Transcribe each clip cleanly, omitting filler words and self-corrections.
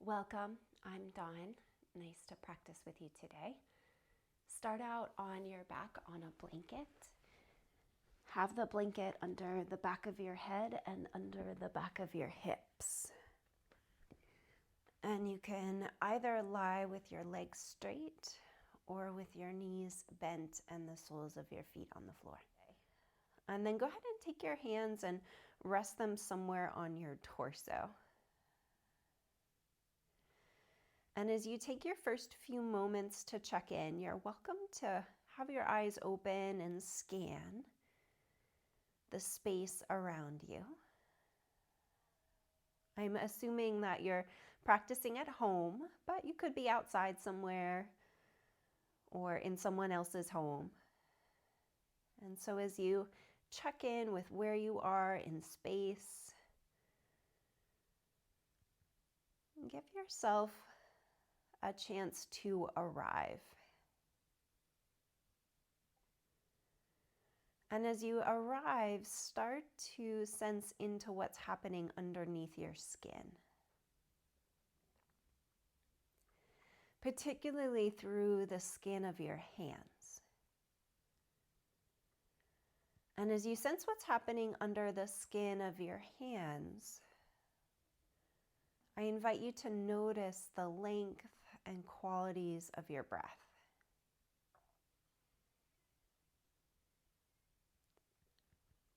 Welcome, I'm Dawn. Nice to practice with you today. Start out on your back on a blanket. Have the blanket under the back of your head and under the back of your hips. And you can either lie with your legs straight or with your knees bent and the soles of your feet on the floor. And then go ahead and take your hands and rest them somewhere on your torso. And as you take your first few moments to check in, you're welcome to have your eyes open and scan the space around you. I'm assuming that you're practicing at home, but you could be outside somewhere or in someone else's home. And so as you check in with where you are in space, give yourself a chance to arrive. And as you arrive, start to sense into what's happening underneath your skin, particularly through the skin of your hands. And as you sense what's happening under the skin of your hands, I invite you to notice the length and qualities of your breath.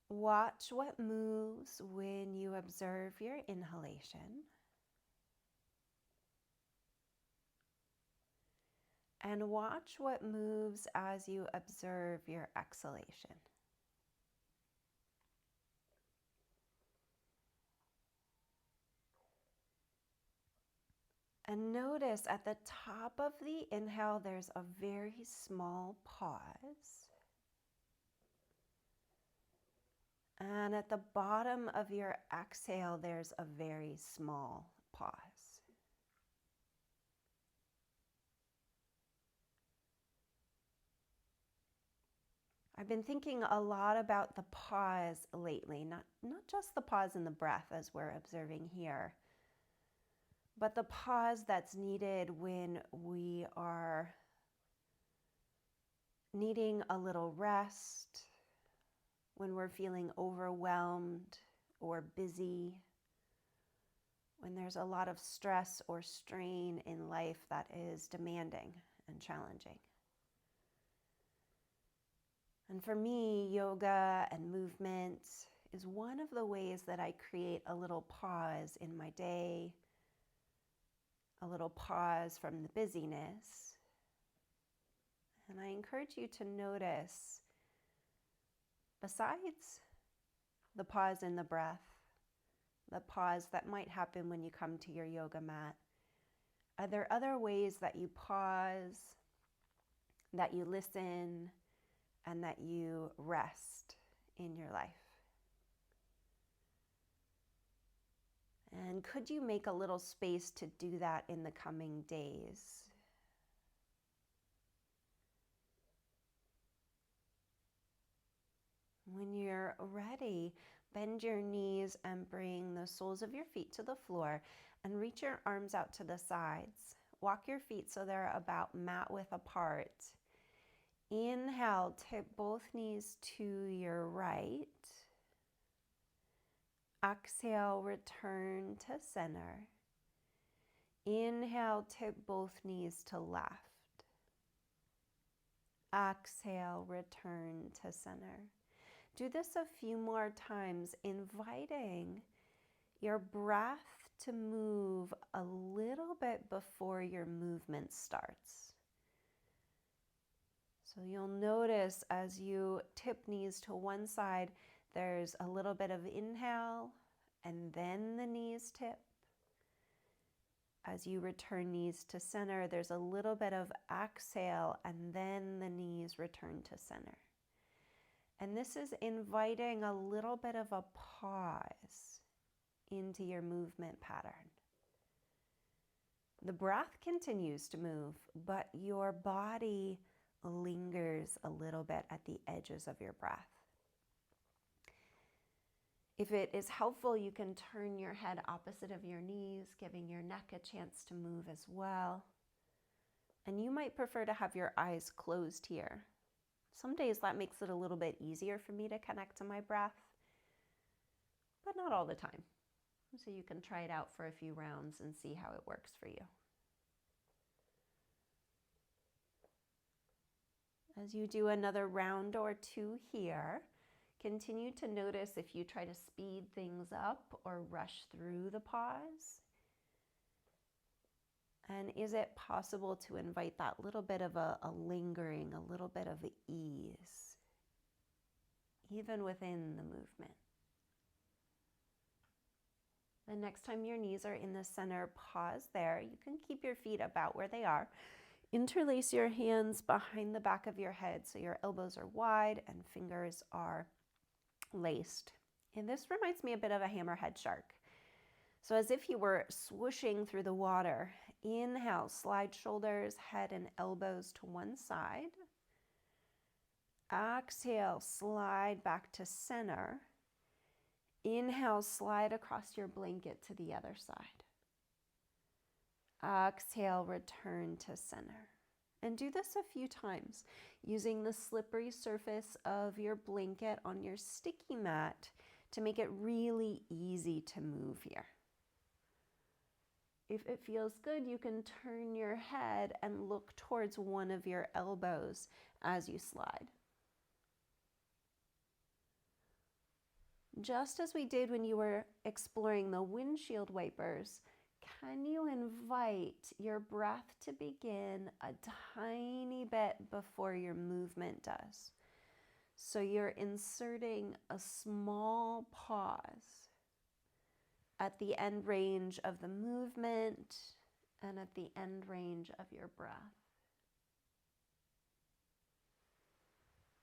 Watch what moves when you observe your inhalation, and watch what moves as you observe your exhalation. And notice at the top of the inhale, there's a very small pause. And at the bottom of your exhale, there's a very small pause. I've been thinking a lot about the pause lately, not just the pause in the breath as we're observing here, but the pause that's needed when we are needing a little rest, when we're feeling overwhelmed or busy, when there's a lot of stress or strain in life that is demanding and challenging. And for me, yoga and movement is one of the ways that I create a little pause in my day, a little pause from the busyness. And I encourage you to notice, besides the pause in the breath, the pause that might happen when you come to your yoga mat, are there other ways that you pause, that you listen, and that you rest in your life? And could you make a little space to do that in the coming days? When you're ready, bend your knees and bring the soles of your feet to the floor and reach your arms out to the sides. Walk your feet so they're about mat width apart. Inhale, tip both knees to your right. Exhale, return to center. Inhale, tip both knees to left. Exhale, return to center. Do this a few more times, inviting your breath to move a little bit before your movement starts. So you'll notice as you tip knees to one side, there's a little bit of inhale and then the knees tip. As you return knees to center, there's a little bit of exhale and then the knees return to center. And this is inviting a little bit of a pause into your movement pattern. The breath continues to move, but your body lingers a little bit at the edges of your breath. If it is helpful, you can turn your head opposite of your knees, giving your neck a chance to move as well. And you might prefer to have your eyes closed here. Some days that makes it a little bit easier for me to connect to my breath, but not all the time. So you can try it out for a few rounds and see how it works for you. As you do another round or two here, continue to notice if you try to speed things up or rush through the pause. And is it possible to invite that little bit of a lingering, a little bit of ease, even within the movement? The next time your knees are in the center, pause there. You can keep your feet about where they are. Interlace your hands behind the back of your head so your elbows are wide and fingers are laced. And this reminds me a bit of a hammerhead shark. So as if you were swooshing through the water. Inhale, slide shoulders, head, and elbows to one side. Exhale, slide back to center. Inhale, slide across your blanket to the other side. Exhale, return to center. And do this a few times, using the slippery surface of your blanket on your sticky mat to make it really easy to move here. If it feels good, you can turn your head and look towards one of your elbows as you slide. Just as we did when you were exploring the windshield wipers, can you invite your breath to begin a tiny bit before your movement does? So you're inserting a small pause at the end range of the movement and at the end range of your breath.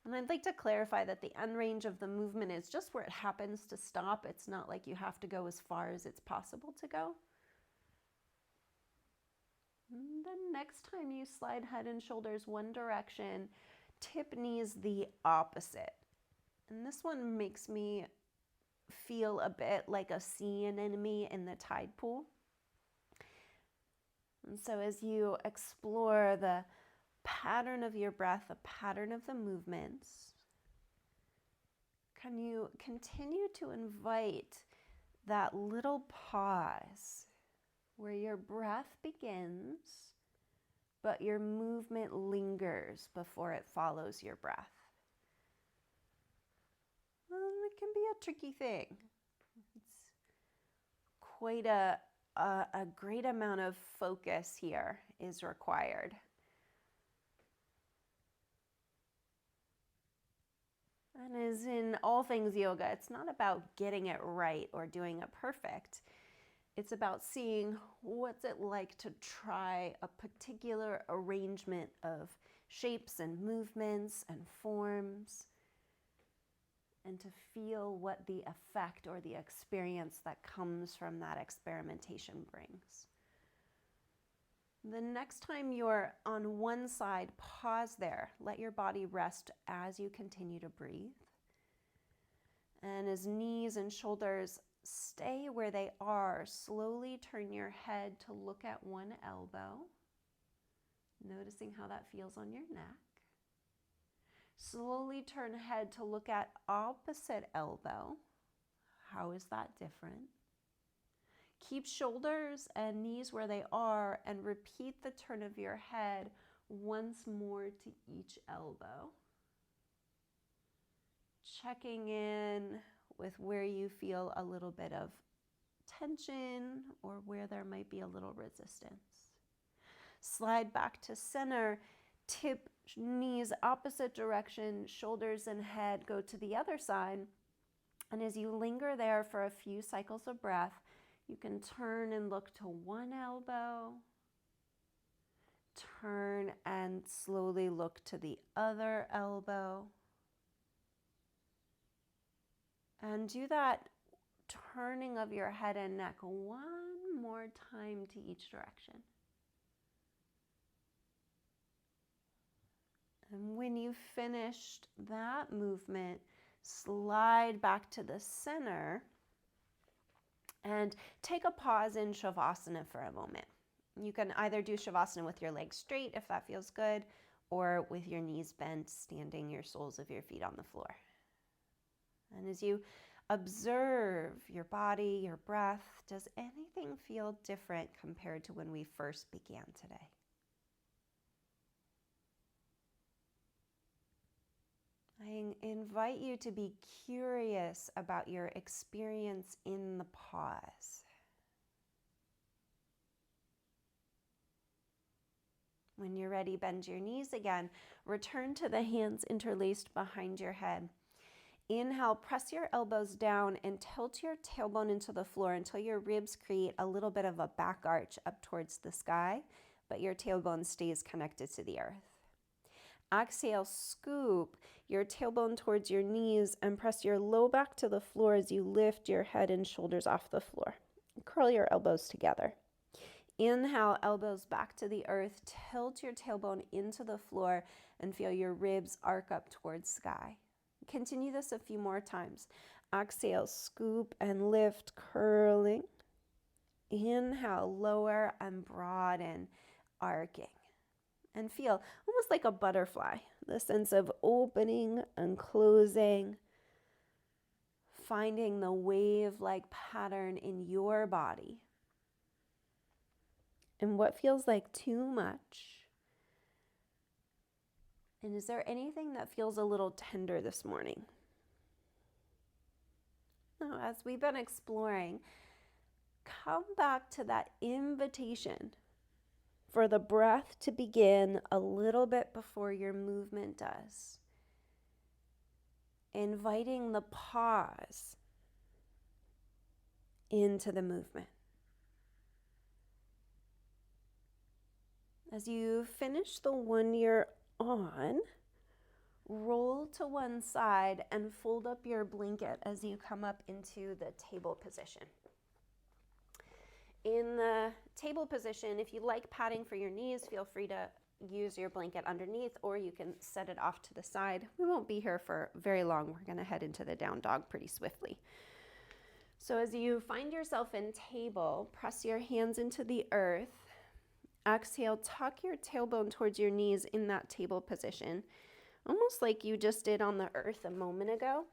And I'd like to clarify that the end range of the movement is just where it happens to stop. It's not like you have to go as far as it's possible to go. And then next time you slide head and shoulders one direction, tip knees the opposite. And this one makes me feel a bit like a sea anemone in the tide pool. And so as you explore the pattern of your breath, the pattern of the movements, can you continue to invite that little pause where your breath begins, but your movement lingers before it follows your breath? It can be a tricky thing. It's quite a great amount of focus here is required. And as in all things yoga, it's not about getting it right or doing it perfect. It's about seeing what's it like to try a particular arrangement of shapes and movements and forms, and to feel what the effect or the experience that comes from that experimentation brings. The next time you're on one side, pause there. Let your body rest as you continue to breathe. And as knees and shoulders stay where they are, slowly turn your head to look at one elbow, noticing how that feels on your neck. Slowly turn head to look at opposite elbow. How is that different? Keep shoulders and knees where they are and repeat the turn of your head once more to each elbow. Checking in with where you feel a little bit of tension or where there might be a little resistance. Slide back to center, tip knees opposite direction, shoulders and head go to the other side. And as you linger there for a few cycles of breath, you can turn and look to one elbow, turn and slowly look to the other elbow. And do that turning of your head and neck one more time to each direction. And when you've finished that movement, Slide back to the center and take a pause in Shavasana for a moment. You can either do Shavasana with your legs straight if that feels good, or with your knees bent, standing your soles of your feet on the floor. And as you observe your body, your breath, does anything feel different compared to when we first began today? I invite you to be curious about your experience in the pause. When you're ready, bend your knees again. Return to the hands interlaced behind your head. Inhale, press your elbows down and tilt your tailbone into the floor until your ribs create a little bit of a back arch up towards the sky, but your tailbone stays connected to the earth. Exhale, scoop your tailbone towards your knees and press your low back to the floor as you lift your head and shoulders off the floor. Curl your elbows together. Inhale, elbows back to the earth. Tilt your tailbone into the floor and feel your ribs arc up towards sky. Continue this a few more times. Exhale, scoop and lift, curling. Inhale, lower and broaden, arcing. And feel almost like a butterfly, the sense of opening and closing, finding the wave-like pattern in your body. And what feels like too much? And is there anything that feels a little tender this morning? Now, as we've been exploring, come back to that invitation for the breath to begin a little bit before your movement does. Inviting the pause into the movement. As you finish the one you're on, roll to one side and fold up your blanket as you come up into the table position. In the table position, if you like padding for your knees, feel free to use your blanket underneath, or you can set it off to the side. We won't be here for very long. We're going to head into the down dog pretty swiftly. So as you find yourself in table, press your hands into the earth. Exhale, tuck your tailbone towards your knees in that table position, almost like you just did on the earth a moment ago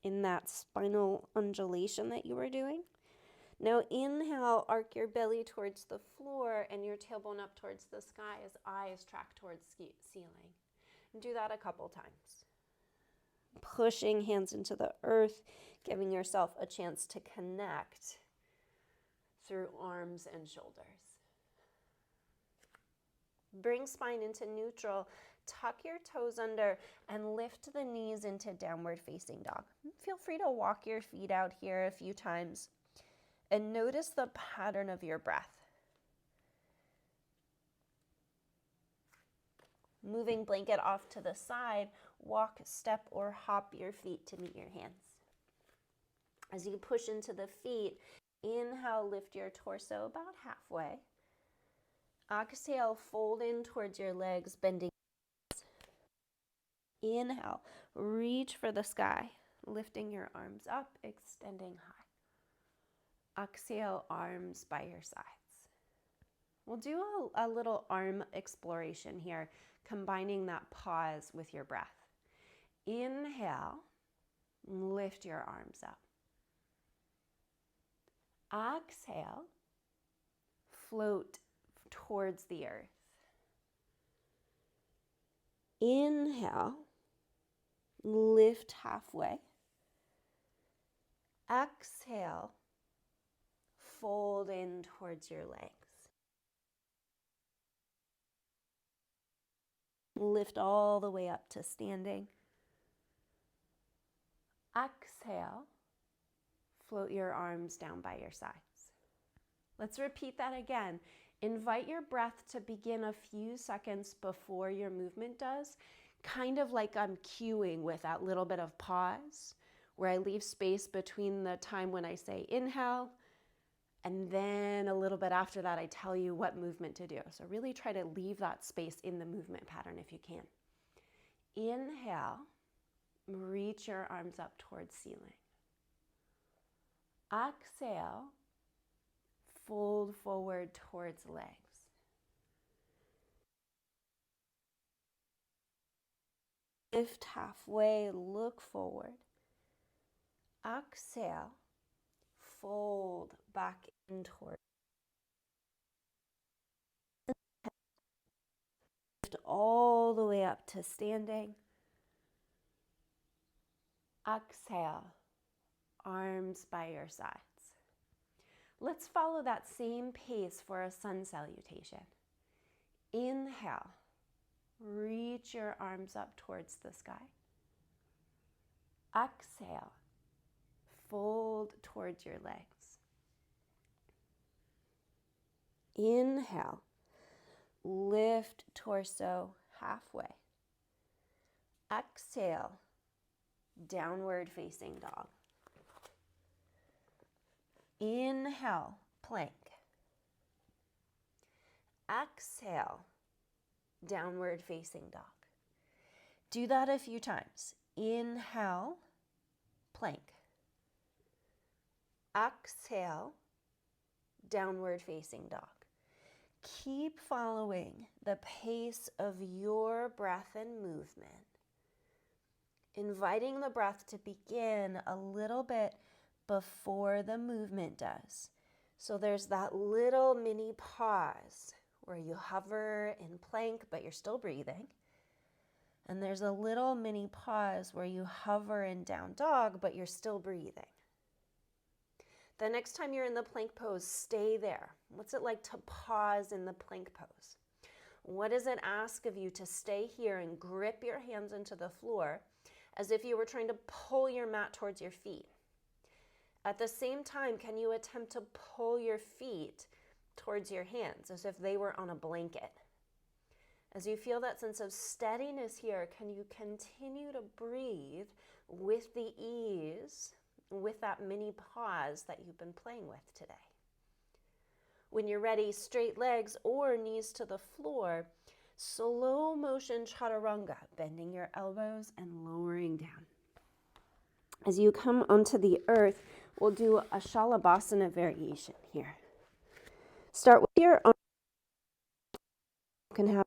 in that spinal undulation that you were doing. Now inhale, arc your belly towards the floor and your tailbone up towards the sky as eyes track towards ceiling. And do that a couple times. Pushing hands into the earth, giving yourself a chance to connect through arms and shoulders. Bring spine into neutral, tuck your toes under, and lift the knees into downward facing dog. Feel free to walk your feet out here a few times and notice the pattern of your breath. Moving blanket off to the side, walk, step, or hop your feet to meet your hands. As you push into the feet, inhale, lift your torso about halfway. Exhale, fold in towards your legs, bending. Inhale, reach for the sky, lifting your arms up, extending high. Exhale, arms by your sides. We'll do a little arm exploration here, combining that pause with your breath. Inhale, lift your arms up. Exhale, float towards the earth. Inhale, lift halfway. Exhale, fold in towards your legs. Lift all the way up to standing. Exhale, float your arms down by your sides. Let's repeat that again. Invite your breath to begin a few seconds before your movement does, kind of like I'm cueing with that little bit of pause, where I leave space between the time when I say inhale, and then a little bit after that, I tell you what movement to do. So really try to leave that space in the movement pattern if you can. Inhale, reach your arms up towards ceiling. Exhale, fold forward towards legs. Lift halfway, look forward. Exhale, fold back in towards. Lift all the way up to standing. Exhale, arms by your sides. Let's follow that same pace for a sun salutation. Inhale, reach your arms up towards the sky. Exhale, fold towards your legs. Inhale, lift torso halfway. Exhale, downward facing dog. Inhale, plank. Exhale, downward facing dog. Do that a few times. Inhale, plank. Exhale, downward facing dog. Keep following the pace of your breath and movement, inviting the breath to begin a little bit before the movement does. So there's that little mini pause where you hover in plank, but you're still breathing. And there's a little mini pause where you hover in down dog, but you're still breathing. The next time you're in the plank pose, stay there. What's it like to pause in the plank pose? What does it ask of you to stay here and grip your hands into the floor as if you were trying to pull your mat towards your feet? At the same time, can you attempt to pull your feet towards your hands as if they were on a blanket? As you feel that sense of steadiness here, can you continue to breathe with the ease, with that mini pause that you've been playing with today? When you're ready, straight legs or knees to the floor, slow motion chaturanga, bending your elbows and lowering down. As you come onto the earth, we'll do a shalabhasana variation here. Start with your arms. You can have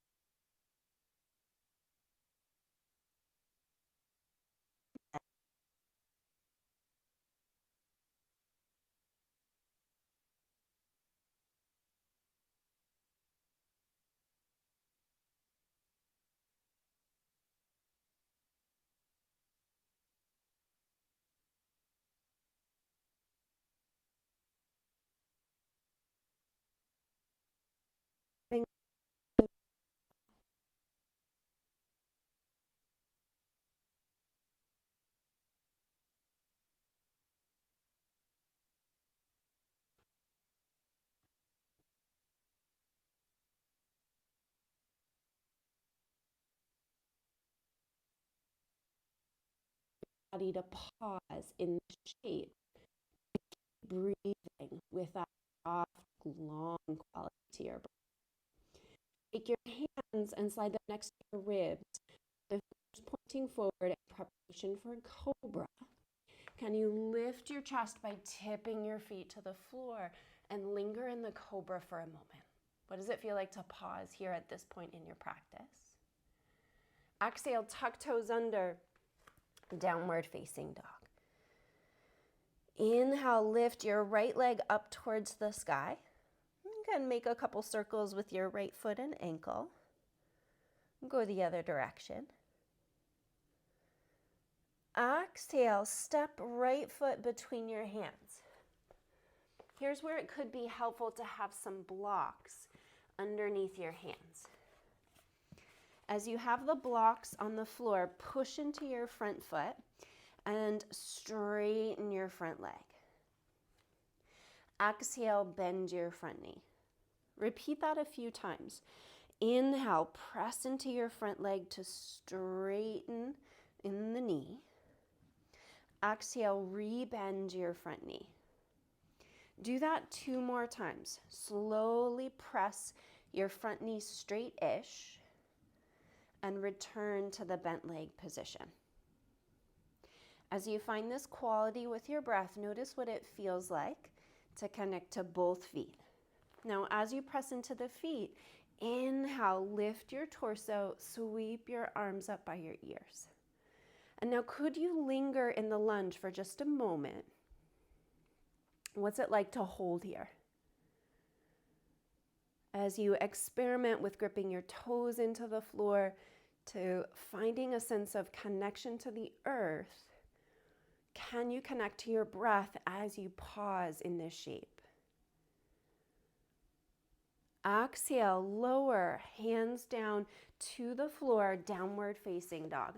body to pause in the shape, breathing with that soft, long quality to your breath. Take your hands and slide them next to your ribs, the fingers pointing forward in preparation for cobra. Can you lift your chest by tipping your feet to the floor and linger in the cobra for a moment? What does it feel like to pause here at this point in your practice? Exhale, tuck toes under, downward facing dog. Inhale, lift your right leg up towards the sky. You can make a couple circles with your right foot and ankle. Go the other direction. Exhale, step right foot between your hands. Here's where it could be helpful to have some blocks underneath your hands. As you have the blocks on the floor, push into your front foot and straighten your front leg. Exhale, bend your front knee. Repeat that a few times. Inhale, press into your front leg to straighten in the knee. Exhale, rebend your front knee. Do that 2 more times. Slowly press your front knee straight-ish and return to the bent leg position. As you find this quality with your breath, notice what it feels like to connect to both feet. Now, as you press into the feet, inhale, lift your torso, sweep your arms up by your ears. And now could you linger in the lunge for just a moment? What's it like to hold here? As you experiment with gripping your toes into the floor, to finding a sense of connection to the earth, can you connect to your breath as you pause in this shape? Exhale, lower, hands down to the floor, downward facing dog.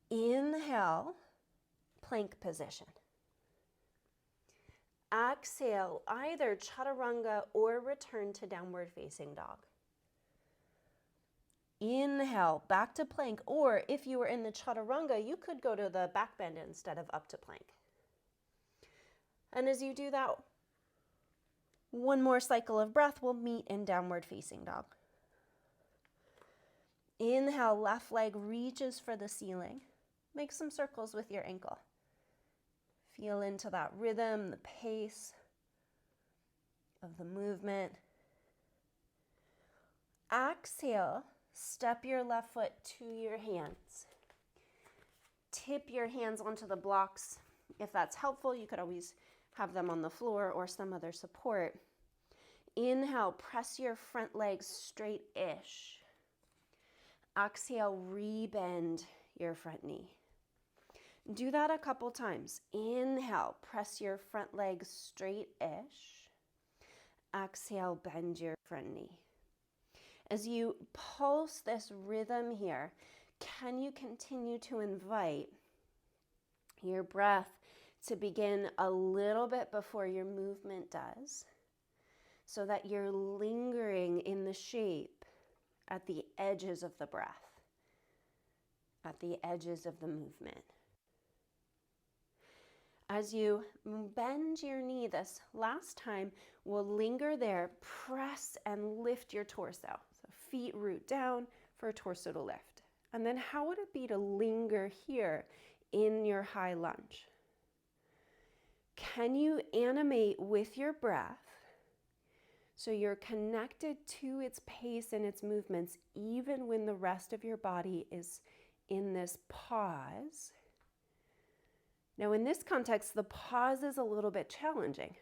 Inhale, plank position. Exhale, either chaturanga or return to downward facing dog. Inhale, back to plank, or if you were in the chaturanga, you could go to the back bend instead of up to plank. And as you do that, one more cycle of breath, we'll meet in downward facing dog. Inhale, left leg reaches for the ceiling. Make some circles with your ankle. Feel into that rhythm, the pace of the movement. Exhale, step your left foot to your hands. Tip your hands onto the blocks. If that's helpful, you could always have them on the floor or some other support. Inhale, press your front legs straight-ish. Exhale, rebend your front knee. Do that a couple times. Inhale, press your front leg straight-ish. Exhale, bend your front knee. As you pulse this rhythm here, can you continue to invite your breath to begin a little bit before your movement does, so that you're lingering in the shape at the edges of the breath, at the edges of the movement. As you bend your knee this last time, we'll linger there, press and lift your torso. So feet root down for torso to lift. And then how would it be to linger here in your high lunge? Can you animate with your breath so you're connected to its pace and its movements even when the rest of your body is in this pause? Now, in this context, the pause is a little bit challenging.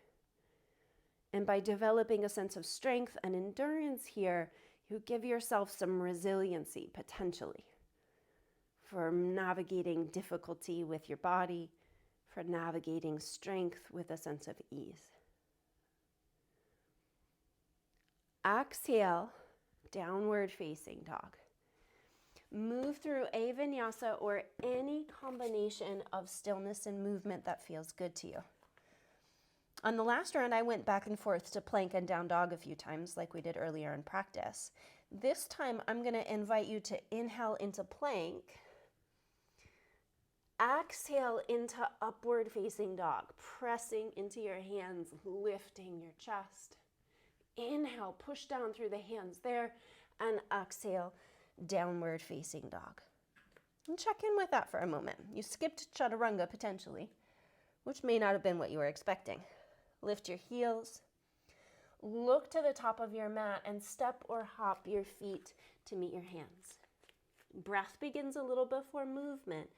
And by developing a sense of strength and endurance here, you give yourself some resiliency, potentially, for navigating difficulty with your body, for navigating strength with a sense of ease. Exhale, downward facing dog. Move through a vinyasa or any combination of stillness and movement that feels good to you. On the last round, I went back and forth to plank and down dog a few times like we did earlier in practice. This time, I'm going to invite you to inhale into plank. Exhale into upward facing dog, pressing into your hands, lifting your chest. Inhale, push down through the hands there, and exhale, downward facing dog. And check in with that for a moment. You skipped chaturanga potentially, which may not have been what you were expecting. Lift your heels, look to the top of your mat, and step or hop your feet to meet your hands. Breath begins a little before movement.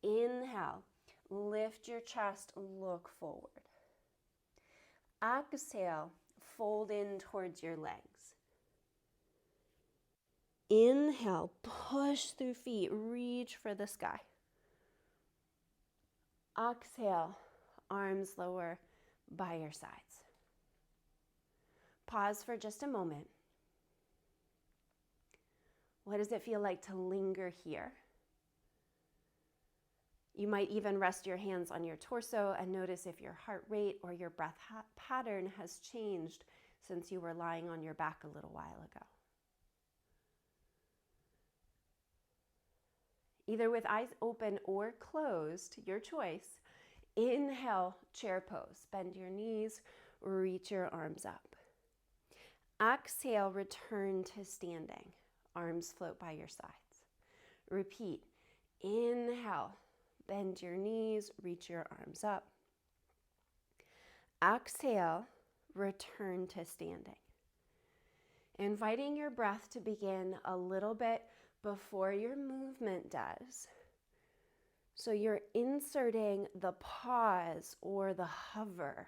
Inhale, lift your chest, look forward. Exhale, fold in towards your legs. Inhale, push through feet, reach for the sky. Exhale, arms lower by your sides. Pause for just a moment. What does it feel like to linger here? You might even rest your hands on your torso and notice if your heart rate or your breath pattern has changed since you were lying on your back a little while ago. Either with eyes open or closed, your choice. Inhale, chair pose. Bend your knees, reach your arms up. Exhale, return to standing. Arms float by your sides. Repeat. Inhale, bend your knees, reach your arms up. Exhale, return to standing. Inviting your breath to begin a little bit before your movement does. So you're inserting the pause or the hover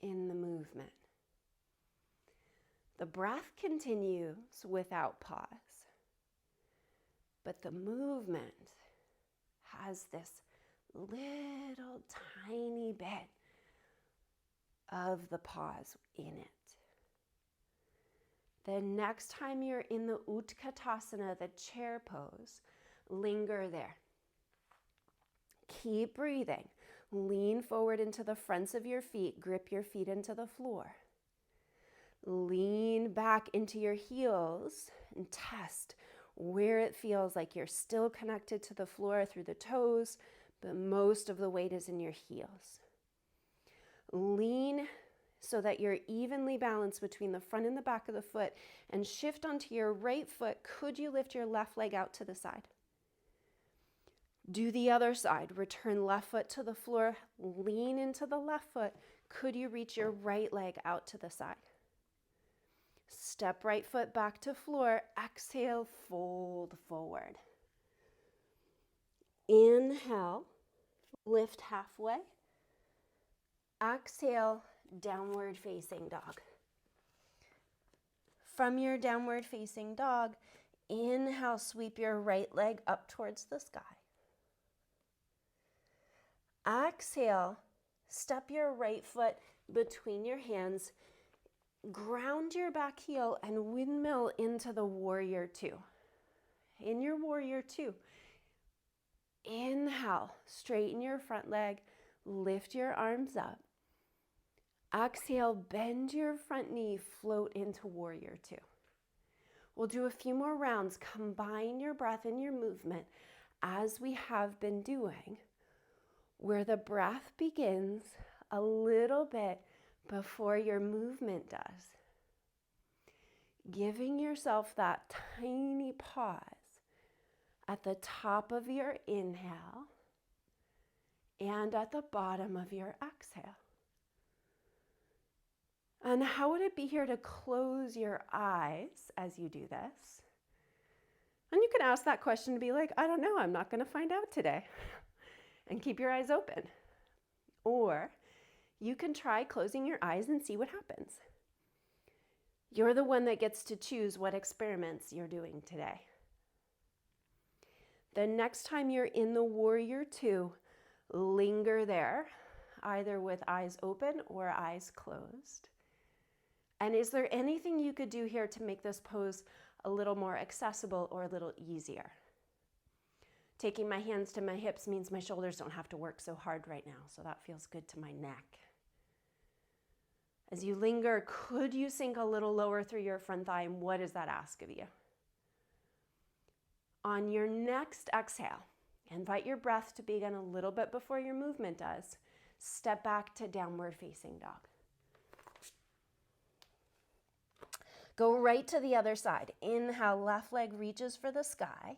in the movement. The breath continues without pause, but the movement has this little tiny bit of the pause in it. The next time you're in the Utkatasana, the chair pose, linger there. Keep breathing. Lean forward into the fronts of your feet. Grip your feet into the floor. Lean back into your heels and test where it feels like you're still connected to the floor through the toes, but most of the weight is in your heels. Lean so that you're evenly balanced between the front and the back of the foot, and shift onto your right foot. Could you lift your left leg out to the side? Do the other side. Return left foot to the floor. Lean into the left foot. Could you reach your right leg out to the side? Step right foot back to floor. Exhale, fold forward. Inhale, lift halfway. Exhale, downward facing dog. From your downward facing dog, inhale, sweep your right leg up towards the sky. Exhale, step your right foot between your hands, ground your back heel and windmill into the warrior two. In your warrior two, inhale, straighten your front leg, lift your arms up. Exhale, bend your front knee, float into warrior two. We'll do a few more rounds. Combine your breath and your movement as we have been doing, where the breath begins a little bit before your movement does. Giving yourself that tiny pause at the top of your inhale and at the bottom of your exhale. And how would it be here to close your eyes as you do this? And you can ask that question to be like, I don't know, I'm not going to find out today. And keep your eyes open. Or you can try closing your eyes and see what happens. You're the one that gets to choose what experiments you're doing today. The next time you're in the warrior two, linger there, either with eyes open or eyes closed. And is there anything you could do here to make this pose a little more accessible or a little easier? Taking my hands to my hips means my shoulders don't have to work so hard right now, so that feels good to my neck. As you linger, could you sink a little lower through your front thigh, and what does that ask of you? On your next exhale, invite your breath to begin a little bit before your movement does. Step back to downward facing dog. Go right to the other side. Inhale, left leg reaches for the sky.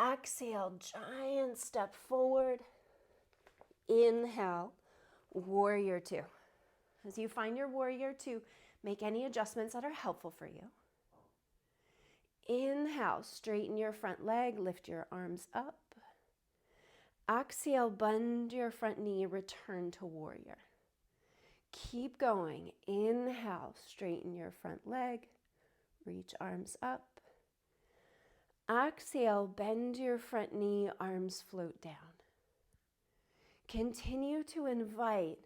Exhale, giant step forward. Inhale, warrior two. As you find your warrior two, make any adjustments that are helpful for you. Inhale, straighten your front leg, lift your arms up. Exhale, bend your front knee, return to warrior. Keep going. Inhale, straighten your front leg, reach arms up. Exhale, bend your front knee, arms float down. Continue to invite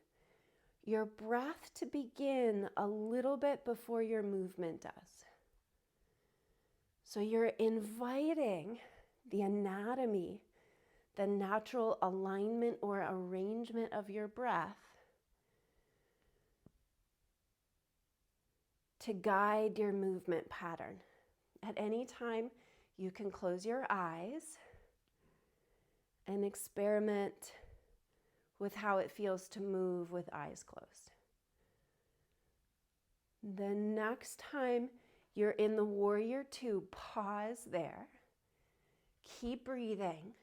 your breath to begin a little bit before your movement does. So you're inviting the anatomy, the natural alignment or arrangement of your breath to guide your movement pattern. At any time, you can close your eyes and experiment with how it feels to move with eyes closed. The next time you're in the warrior two, pause there. Keep breathing.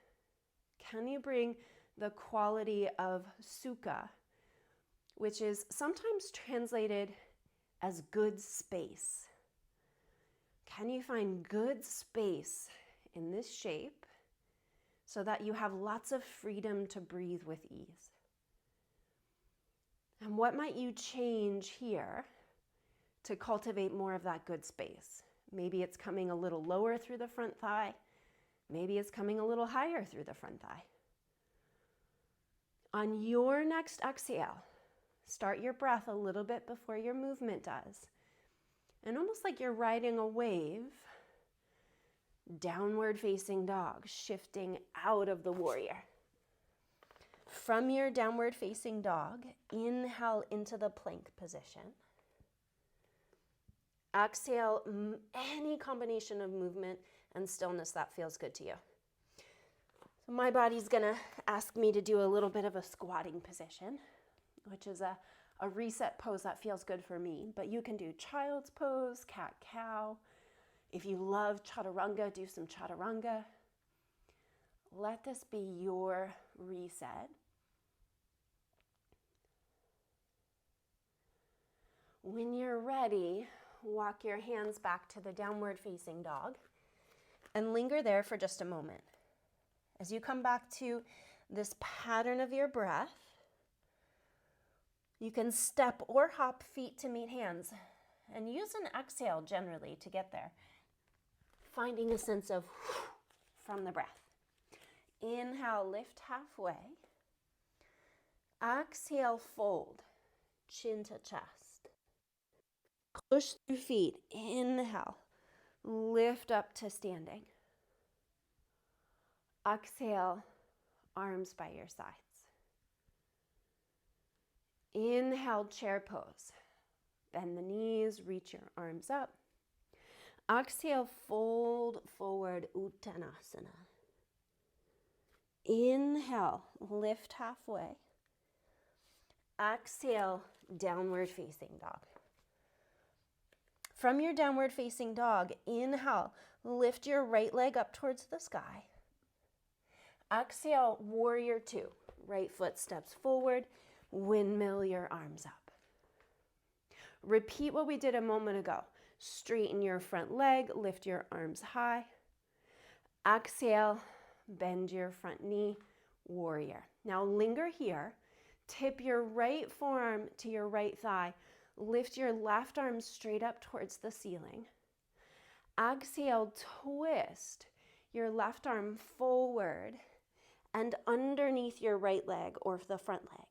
Can you bring the quality of sukha, which is sometimes translated as good space? Can you find good space in this shape so that you have lots of freedom to breathe with ease? And what might you change here to cultivate more of that good space? Maybe it's coming a little lower through the front thigh. Maybe it's coming a little higher through the front thigh. On your next exhale, start your breath a little bit before your movement does. And almost like you're riding a wave, downward facing dog, shifting out of the warrior. From your downward facing dog, inhale into the plank position. Exhale any combination of movement and stillness that feels good to you. So my body's gonna ask me to do a little bit of a squatting position, which is a reset pose that feels good for me. But you can do child's pose, cat-cow. If you love chaturanga, do some chaturanga. Let this be your reset. When you're ready, walk your hands back to the downward facing dog and linger there for just a moment. As you come back to this pattern of your breath, you can step or hop feet to meet hands and use an exhale generally to get there, finding a sense of from the breath. Inhale, lift halfway. Exhale, fold, chin to chest. Push through feet. Inhale, lift up to standing. Exhale, arms by your sides. Inhale, chair pose. Bend the knees, reach your arms up. Exhale, fold forward, Uttanasana. Inhale, lift halfway. Exhale, downward facing dog. From your downward facing dog, inhale, lift your right leg up towards the sky. Exhale, warrior two. Right foot steps forward, windmill your arms up. Repeat what we did a moment ago. Straighten your front leg, lift your arms high. Exhale, bend your front knee, warrior. Now linger here. Tip your right forearm to your right thigh. Lift your left arm straight up towards the ceiling. Exhale, twist your left arm forward and underneath your right leg or the front leg.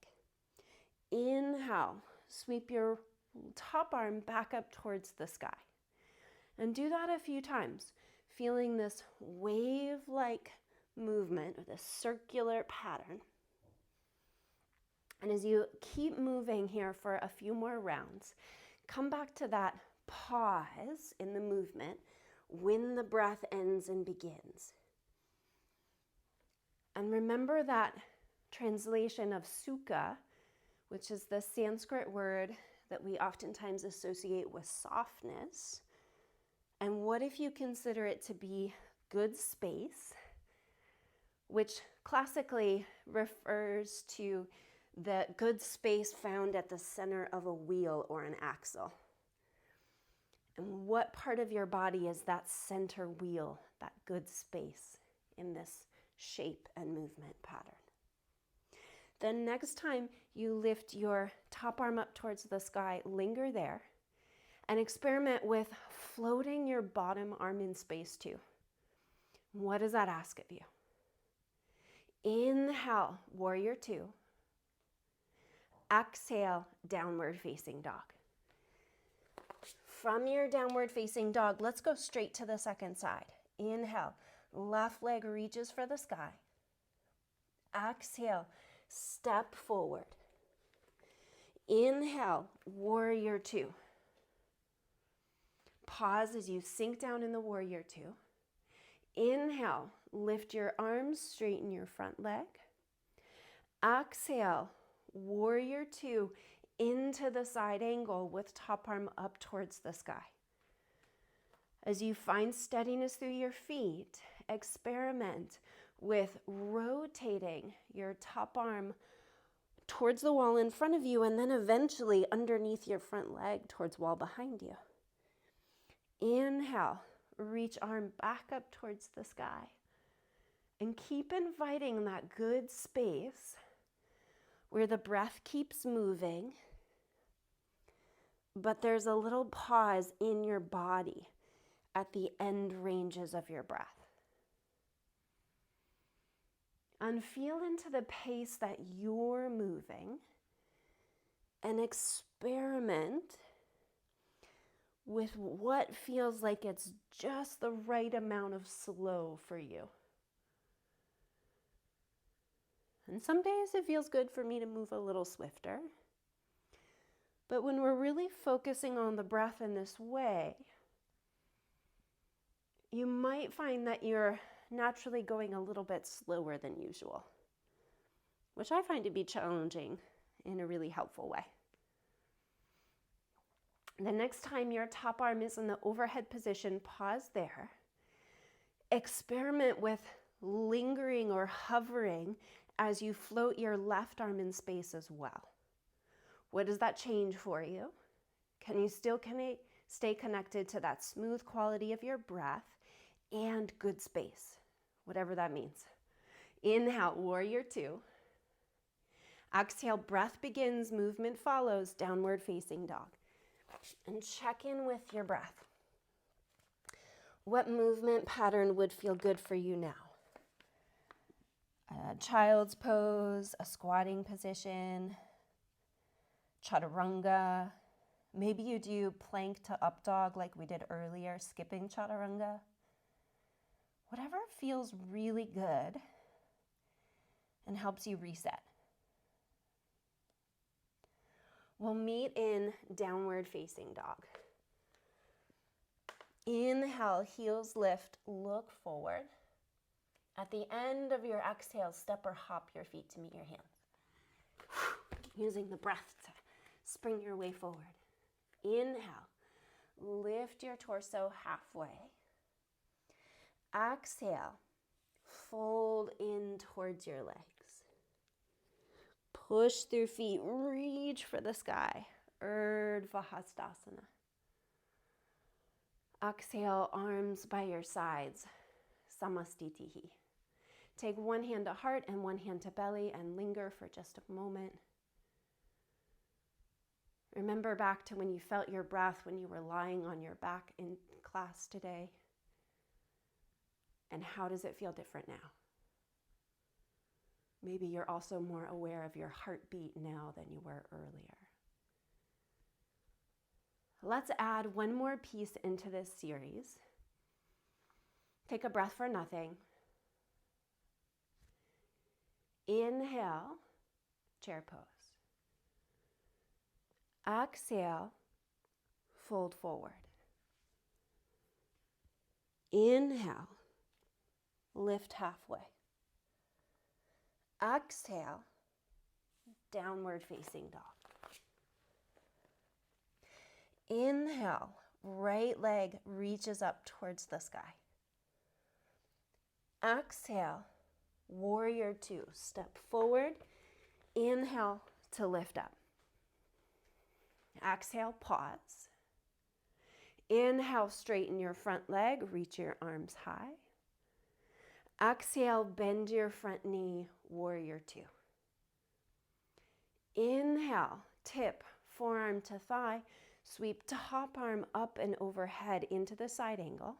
Inhale, sweep your top arm back up towards the sky. And do that a few times, feeling this wave-like movement or this circular pattern. And as you keep moving here for a few more rounds, come back to that pause in the movement when the breath ends and begins. And remember that translation of sukha, which is the Sanskrit word that we oftentimes associate with softness. And what if you consider it to be good space, which classically refers to the good space found at the center of a wheel or an axle. And what part of your body is that center wheel, that good space in this shape and movement pattern? The next time you lift your top arm up towards the sky, linger there and experiment with floating your bottom arm in space too. What does that ask of you? Inhale, warrior two. Exhale, downward facing dog. From your downward facing dog, let's go straight to the second side. Inhale, left leg reaches for the sky. Exhale, step forward. Inhale, warrior two. Pause as you sink down in the warrior two. Inhale, lift your arms, straighten your front leg. Exhale, warrior two into the side angle with top arm up towards the sky. As you find steadiness through your feet experiment with rotating your top arm towards the wall in front of you and then eventually underneath your front leg towards wall behind you. Inhale, reach arm back up towards the sky. And keep inviting that good space where the breath keeps moving, but there's a little pause in your body at the end ranges of your breath. And feel into the pace that you're moving and experiment with what feels like it's just the right amount of slow for you. And some days it feels good for me to move a little swifter. But when we're really focusing on the breath in this way, you might find that you're naturally going a little bit slower than usual, which I find to be challenging in a really helpful way. The next time your top arm is in the overhead position, pause there. Experiment with lingering or hovering as you float your left arm in space as well. What does that change for you? Can you still stay connected to that smooth quality of your breath and good space, whatever that means? Inhale, warrior two. Exhale, breath begins, movement follows, downward facing dog. And check in with your breath. What movement pattern would feel good for you now? A child's pose, a squatting position, chaturanga. Maybe you do plank to up dog like we did earlier, skipping chaturanga. Whatever feels really good and helps you reset. We'll meet in downward facing dog. Inhale, heels lift, look forward. At the end of your exhale, step or hop your feet to meet your hands. Using the breath to spring your way forward. Inhale, lift your torso halfway. Exhale, fold in towards your legs. Push through feet, reach for the sky. Urdhva Hastasana. Exhale, arms by your sides. Samastitihi. Take one hand to heart and one hand to belly and linger for just a moment. Remember back to when you felt your breath when you were lying on your back in class today. And how does it feel different now? Maybe you're also more aware of your heartbeat now than you were earlier. Let's add one more piece into this series. Take a breath for nothing. Inhale, chair pose. Exhale, fold forward. Inhale, lift halfway. Exhale, downward facing dog. Inhale, right leg reaches up towards the sky. Exhale, warrior two, step forward. Inhale to lift up. Exhale, pause. Inhale, straighten your front leg, reach your arms high. Exhale, bend your front knee, warrior two. Inhale, tip, forearm to thigh, sweep top arm up and overhead into the side angle.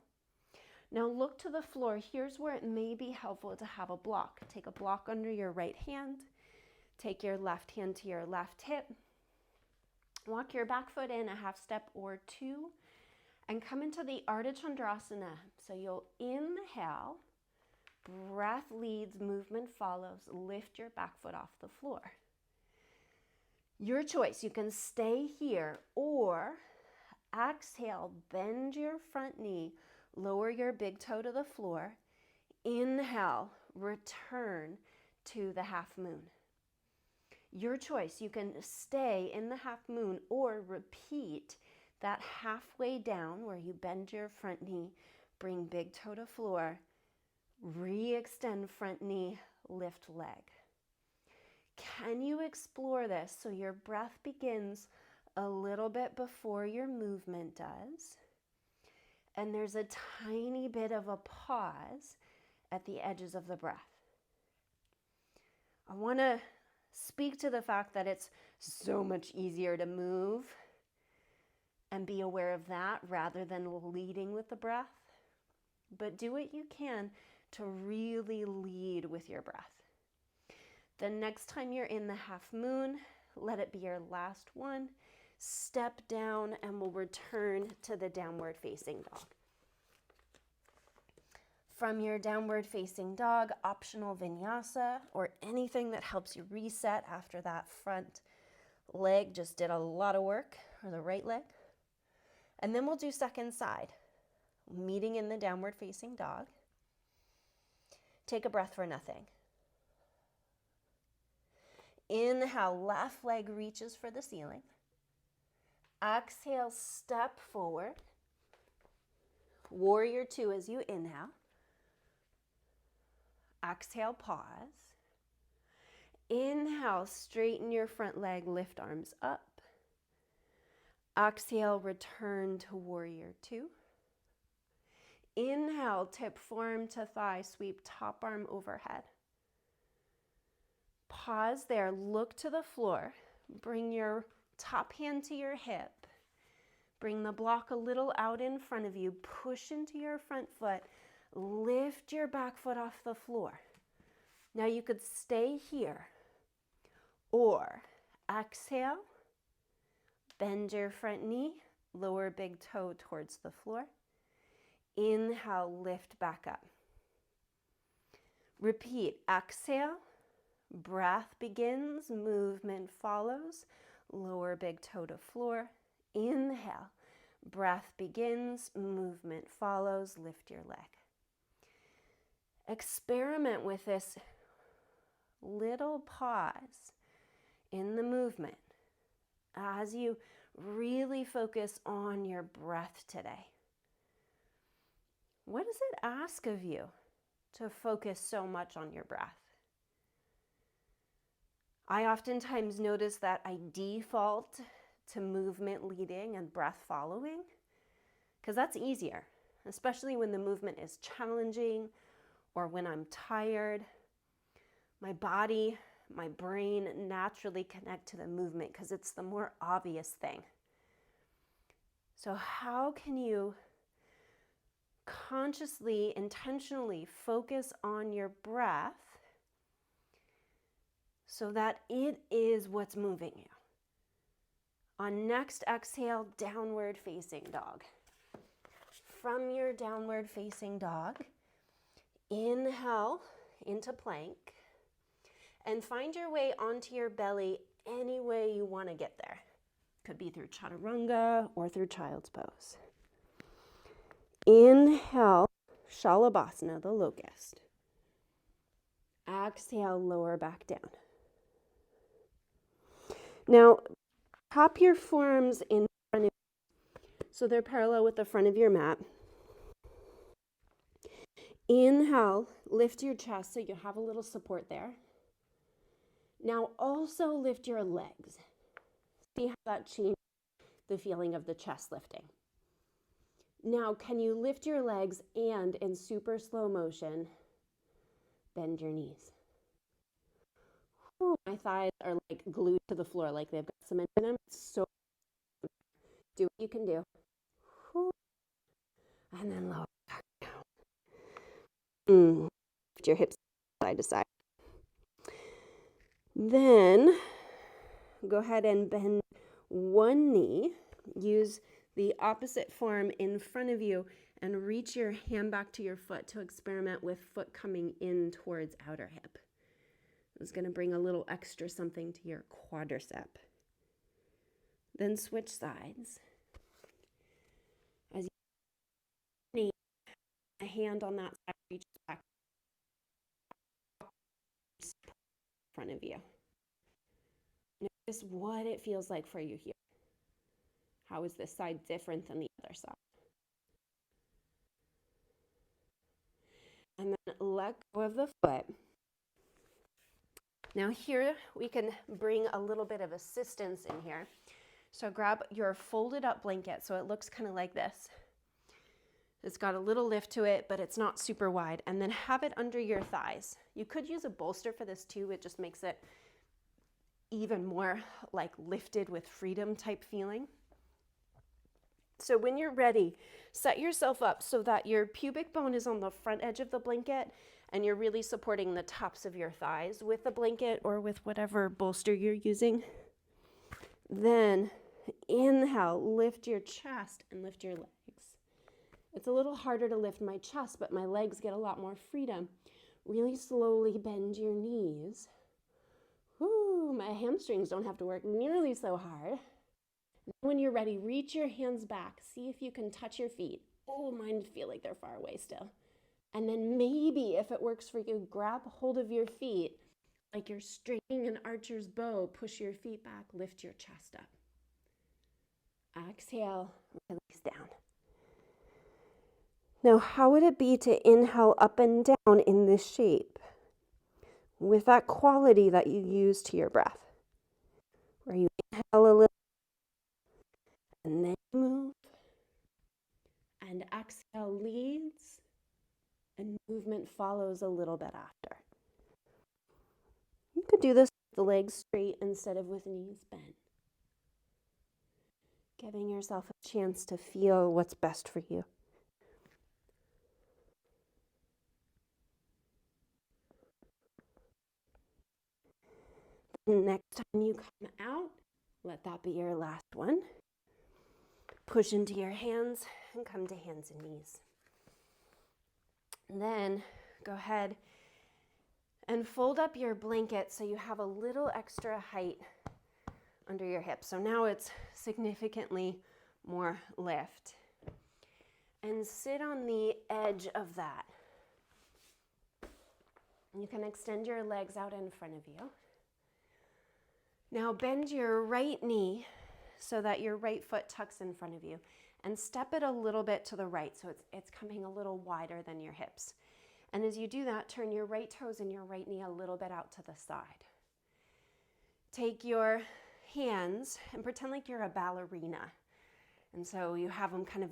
Now look to the floor. Here's where it may be helpful to have a block. Take a block under your right hand. Take your left hand to your left hip. Walk your back foot in a half step or two and come into the Ardha Chandrasana. So you'll inhale, breath leads, movement follows, lift your back foot off the floor. Your choice, you can stay here or exhale, bend your front knee, lower your big toe to the floor. Inhale, return to the half moon. Your choice, you can stay in the half moon or repeat that halfway down where you bend your front knee, bring big toe to floor, Re-extend front knee, lift leg. Can you explore this so your breath begins a little bit before your movement does? And there's a tiny bit of a pause at the edges of the breath. I want to speak to the fact that it's so much easier to move and be aware of that rather than leading with the breath. But do what you can to really lead with your breath. The next time you're in the half moon, let it be your last one. Step down and we'll return to the downward facing dog. From your downward facing dog, optional vinyasa or anything that helps you reset after that front leg just did a lot of work, or the right leg. And then we'll do second side, meeting in the downward facing dog. Take a breath for nothing. Inhale, left leg reaches for the ceiling. Exhale, step forward. Warrior two as you inhale. Exhale, pause. Inhale, straighten your front leg, lift arms up. Exhale, return to warrior two. Inhale, tip forearm to thigh, sweep top arm overhead. Pause there, look to the floor. Bring your top hand to your hip. Bring the block a little out in front of you. Push into your front foot. Lift your back foot off the floor. Now you could stay here or exhale, bend your front knee, lower big toe towards the floor. Inhale, lift back up. Repeat, exhale, breath begins, movement follows, lower big toe to floor. Inhale, breath begins, movement follows, lift your leg. Experiment with this little pause in the movement as you really focus on your breath today. What does it ask of you to focus so much on your breath? I oftentimes notice that I default to movement leading and breath following because that's easier, especially when the movement is challenging or when I'm tired. My body, my brain naturally connect to the movement because it's the more obvious thing. So how can you consciously, intentionally focus on your breath so that it is what's moving you? On next exhale, downward facing dog. From your downward facing dog, inhale into plank and find your way onto your belly any way you want to get there. Could be through chaturanga or through child's pose. Inhale, shalabhasana, the locust. Exhale, lower back down. Now, prop your forearms in front of you so they're parallel with the front of your mat. Inhale, lift your chest so you have a little support there. Now also lift your legs. See how that changes the feeling of the chest lifting. Now, can you lift your legs and in super slow motion, bend your knees? Ooh, my thighs are like glued to the floor, like they've got cement in them. So do what you can do. Ooh. And then lower back down. Lift your hips side to side. Then go ahead and bend one knee. Use the opposite forearm in front of you and reach your hand back to your foot to experiment with foot coming in towards outer hip. It's going to bring a little extra something to your quadricep. Then switch sides. As you need a hand on that side, reach back in front of you. Notice what it feels like for you here. How is this side different than the other side? and then let go of the foot. Now here we can bring a little bit of assistance in here. So grab your folded up blanket so it looks kind of like this. It's got a little lift to it, but it's not super wide. And then have it under your thighs. You could use a bolster for this too. It just makes it even more like lifted with freedom type feeling. So when you're ready, set yourself up so that your pubic bone is on the front edge of the blanket and you're really supporting the tops of your thighs with the blanket or with whatever bolster you're using. Then inhale, lift your chest and lift your legs. It's a little harder to lift my chest, but my legs get a lot more freedom. Really slowly bend your knees. Woo, my hamstrings don't have to work nearly so hard. When you're ready, reach your hands back. See if you can touch your feet. Oh, mine feel like they're far away still. And then maybe, if it works for you, grab hold of your feet like you're stringing an archer's bow. Push your feet back, lift your chest up. Exhale, release down. Now, how would it be to inhale up and down in this shape with that quality that you use to your breath? Where you inhale a little and then move, and exhale leads, and movement follows a little bit after. You could do this with the legs straight instead of with knees bent. Giving yourself a chance to feel what's best for you. Next time you come out, let that be your last one. Push into your hands and come to hands and knees. And then go ahead and fold up your blanket so you have a little extra height under your hips. So now it's significantly more lift. And sit on the edge of that. You can extend your legs out in front of you. Now bend your right knee so that your right foot tucks in front of you, and step it a little bit to the right so it's coming a little wider than your hips. And as you do that, turn your right toes and your right knee a little bit out to the side. Take your hands and pretend like you're a ballerina. And so you have them kind of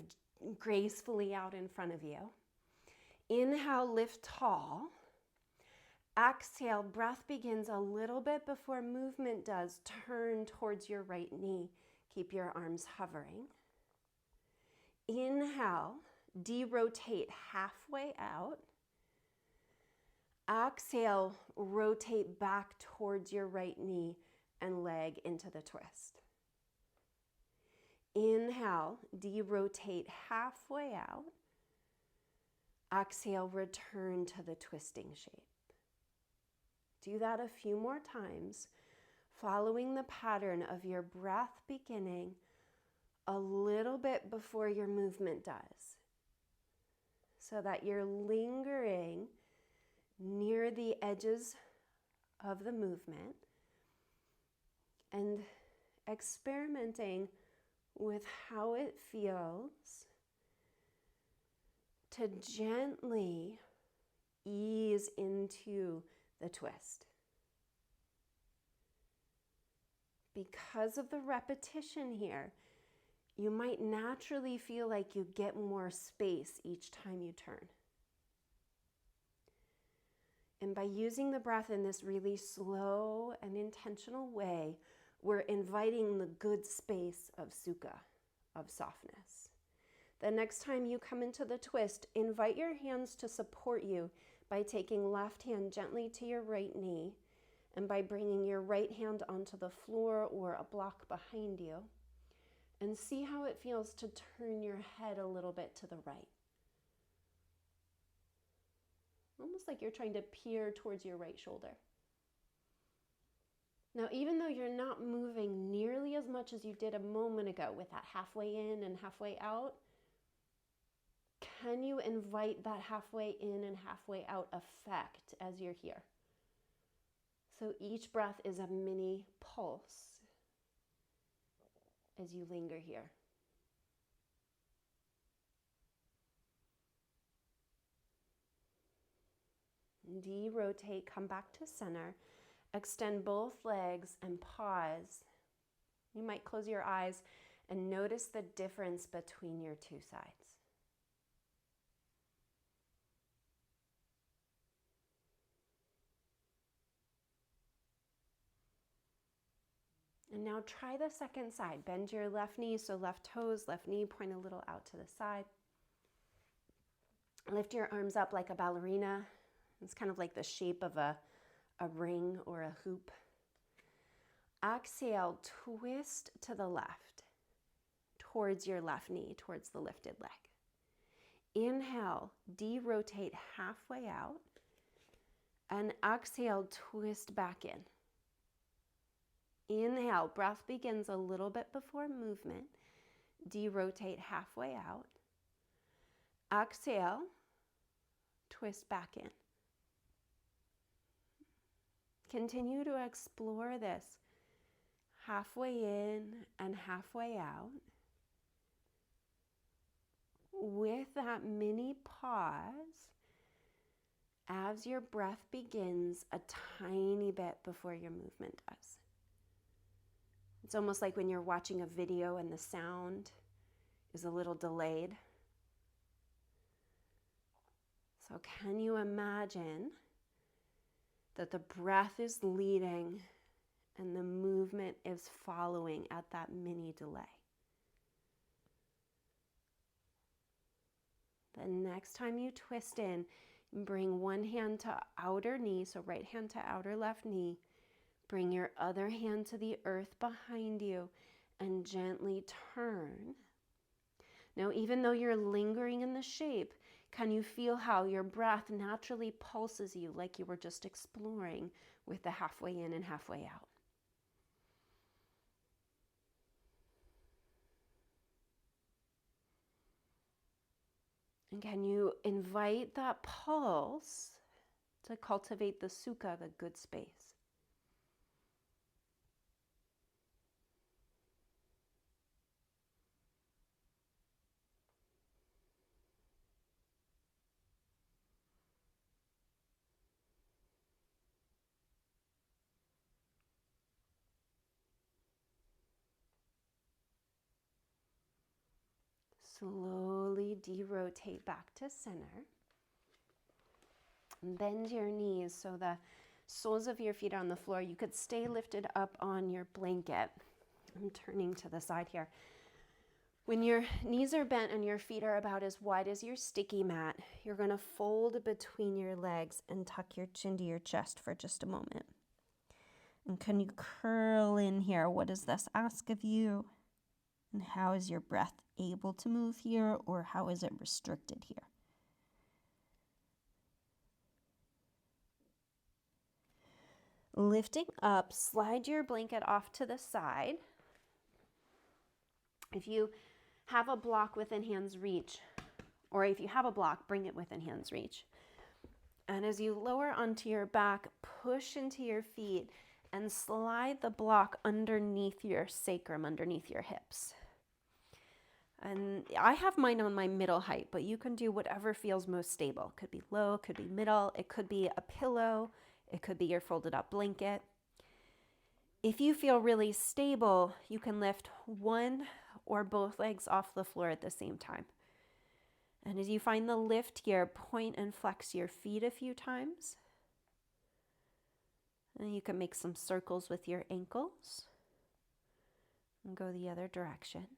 gracefully out in front of you. Inhale, lift tall. Exhale, breath begins a little bit before movement does. Turn towards your right knee. Keep your arms hovering. Inhale, de-rotate halfway out. Exhale, rotate back towards your right knee and leg into the twist. Inhale, de-rotate halfway out. Exhale, return to the twisting shape. Do that a few more times, following the pattern of your breath beginning a little bit before your movement does, so that you're lingering near the edges of the movement and experimenting with how it feels to gently ease into the twist. Because of the repetition here, you might naturally feel like you get more space each time you turn. And by using the breath in this really slow and intentional way, we're inviting the good space of sukha, of softness. The next time you come into the twist, invite your hands to support you by taking left hand gently to your right knee and by bringing your right hand onto the floor or a block behind you. And see how it feels to turn your head a little bit to the right. Almost like you're trying to peer towards your right shoulder. Now, even though you're not moving nearly as much as you did a moment ago with that halfway in and halfway out, can you invite that halfway in and halfway out effect as you're here? So each breath is a mini pulse as you linger here. derotate, come back to center. Extend both legs and pause. You might close your eyes and notice the difference between your two sides. And now try the second side. Bend your left knee, so left toes, left knee, point a little out to the side. Lift your arms up like a ballerina. It's kind of like the shape of a ring or a hoop. Exhale, twist to the left, towards your left knee, towards the lifted leg. Inhale, derotate halfway out. And exhale, twist back in. Inhale, breath begins a little bit before movement. Derotate halfway out. Exhale, twist back in. Continue to explore this halfway in and halfway out. With that mini pause, as your breath begins a tiny bit before your movement does. It's almost like when you're watching a video and the sound is a little delayed. So can you imagine that the breath is leading and the movement is following at that mini delay? The next time you twist in, bring one hand to outer knee, so right hand to outer left knee. Bring your other hand to the earth behind you and gently turn. Now, even though you're lingering in the shape, can you feel how your breath naturally pulses you like you were just exploring with the halfway in and halfway out? And can you invite that pulse to cultivate the sukha, the good space? Slowly derotate back to center. Bend your knees so the soles of your feet are on the floor. You could stay lifted up on your blanket. I'm turning to the side here. When your knees are bent and your feet are about as wide as your sticky mat, you're going to fold between your legs and tuck your chin to your chest for just a moment. And can you curl in here? What does this ask of you? And how is your breath able to move here, or how is it restricted here? Lifting up, slide your blanket off to the side. If you have a block within hand's reach, or if you have a block, bring it within hand's reach. And as you lower onto your back, push into your feet and slide the block underneath your sacrum, underneath your hips. And I have mine on my middle height, but you can do whatever feels most stable. It could be low, it could be middle, it could be a pillow, it could be your folded up blanket. If you feel really stable, you can lift one or both legs off the floor at the same time. And as you find the lift here, point and flex your feet a few times. And you can make some circles with your ankles and go the other direction.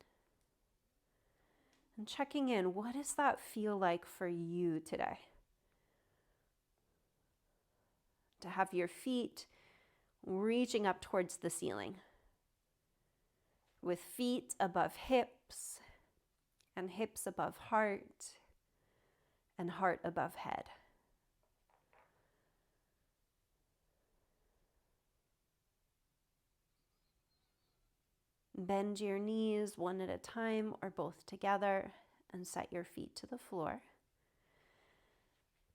And checking in, what does that feel like for you today? To have your feet reaching up towards the ceiling, with feet above hips, and hips above heart, and heart above head. Bend your knees one at a time or both together and set your feet to the floor.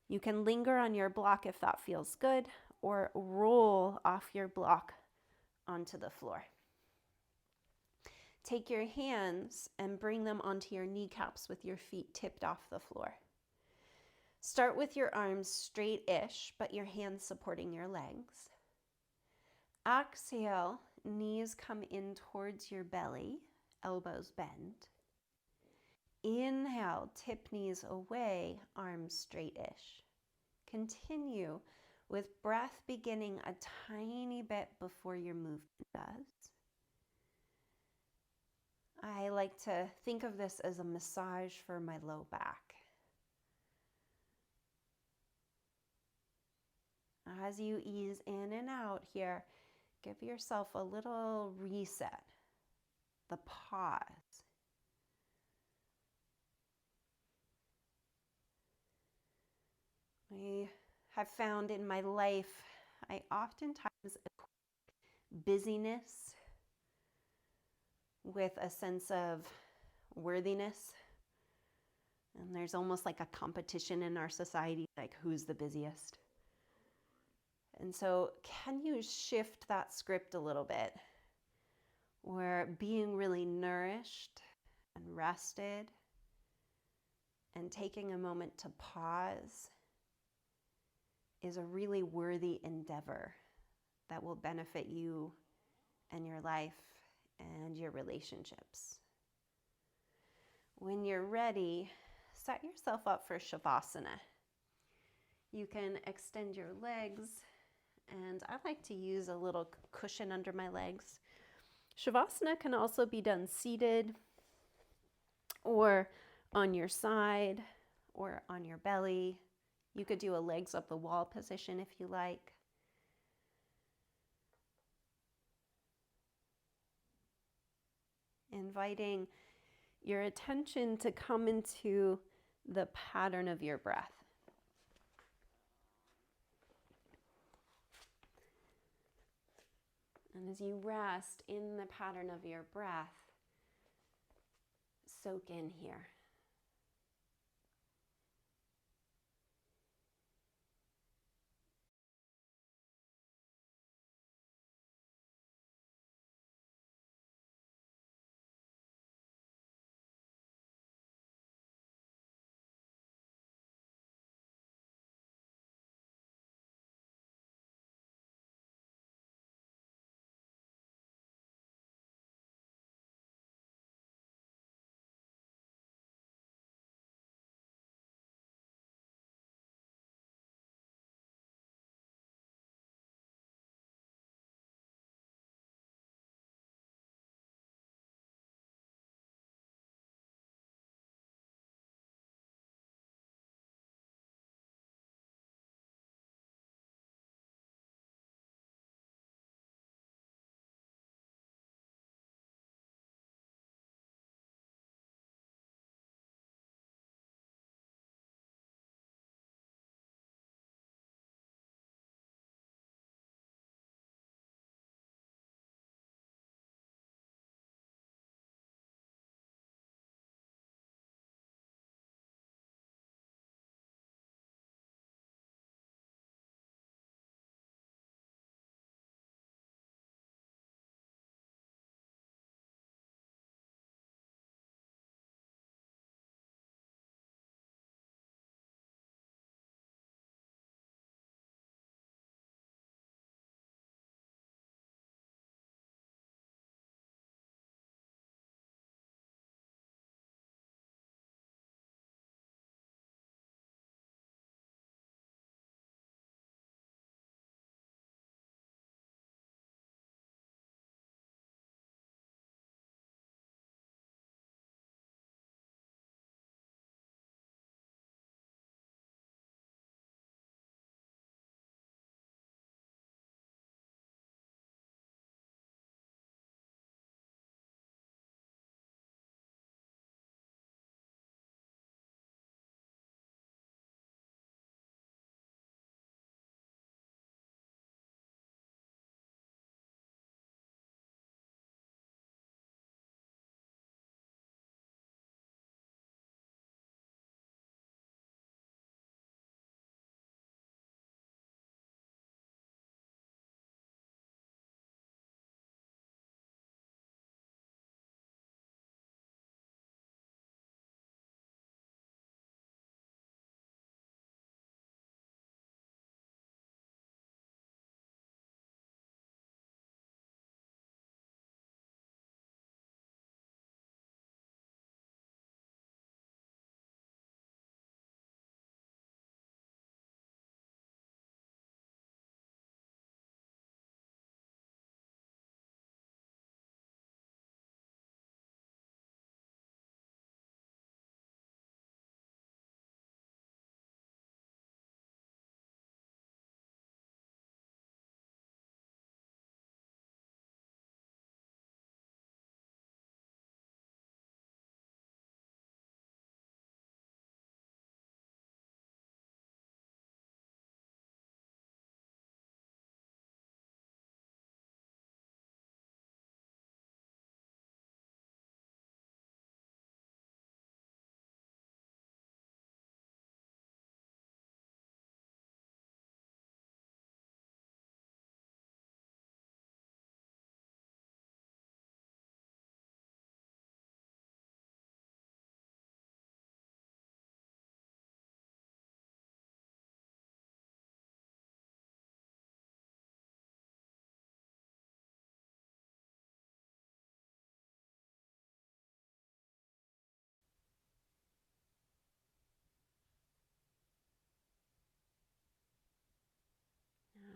You can linger on your block if that feels good, or roll off your block onto the floor. Take your hands and bring them onto your kneecaps with your feet tipped off the floor. Start with your arms straight-ish, but your hands supporting your legs. Exhale, knees come in towards your belly, elbows bend. Inhale, tip knees away, arms straight-ish. Continue with breath beginning a tiny bit before your movement does. I like to think of this as a massage for my low back. As you ease in and out here, give yourself a little reset, the pause. I have found in my life, I oftentimes equate busyness with a sense of worthiness. And there's almost like a competition in our society, like who's the busiest? And so can you shift that script a little bit, where being really nourished and rested and taking a moment to pause is a really worthy endeavor that will benefit you and your life and your relationships. When you're ready, set yourself up for Shavasana. You can extend your legs, and I like to use a little cushion under my legs. Shavasana can also be done seated or on your side or on your belly. You could do a legs up the wall position if you like. Inviting your attention to come into the pattern of your breath. And as you rest in the pattern of your breath, soak in here.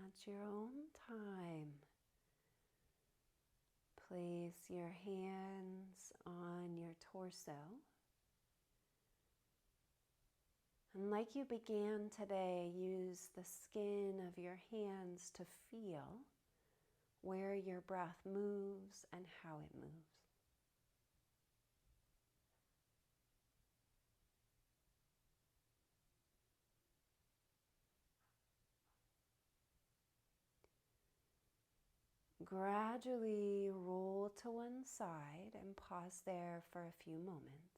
at your own time. Place your hands on your torso. And like you began today, use the skin of your hands to feel where your breath moves and how it moves. Gradually roll to one side and pause there for a few moments.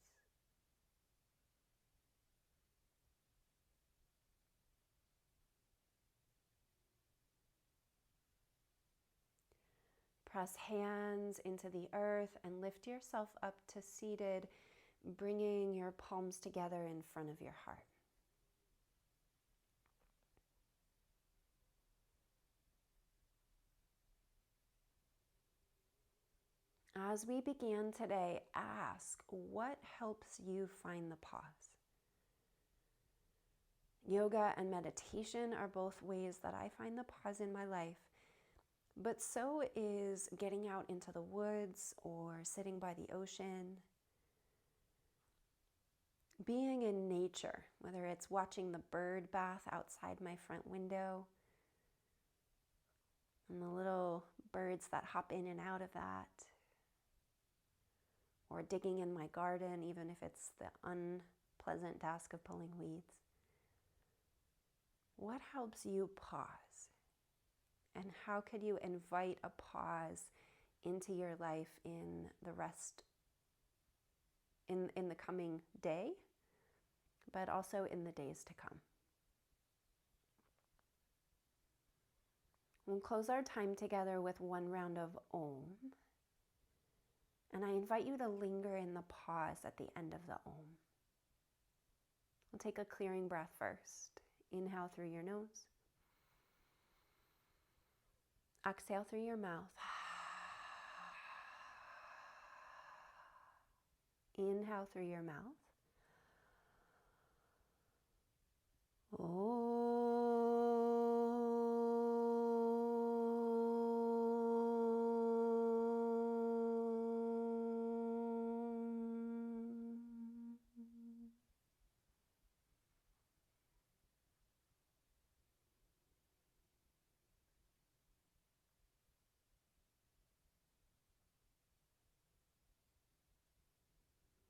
Press hands into the earth and lift yourself up to seated, bringing your palms together in front of your heart. As we began today, ask what helps you find the pause. Yoga and meditation are both ways that I find the pause in my life, but so is getting out into the woods or sitting by the ocean. Being in nature, whether it's watching the bird bath outside my front window and the little birds that hop in and out of that, or digging in my garden, even if it's the unpleasant task of pulling weeds. What helps you pause? And how could you invite a pause into your life in the rest, in the coming day, but also in the days to come? We'll close our time together with one round of Om. And I invite you to linger in the pause at the end of the Om. We'll take a clearing breath first. Inhale through your nose. Exhale through your mouth. Inhale through your mouth.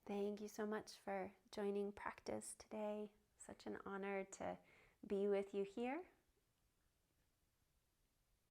Thank you so much for joining practice today. Such an honor to be with you here.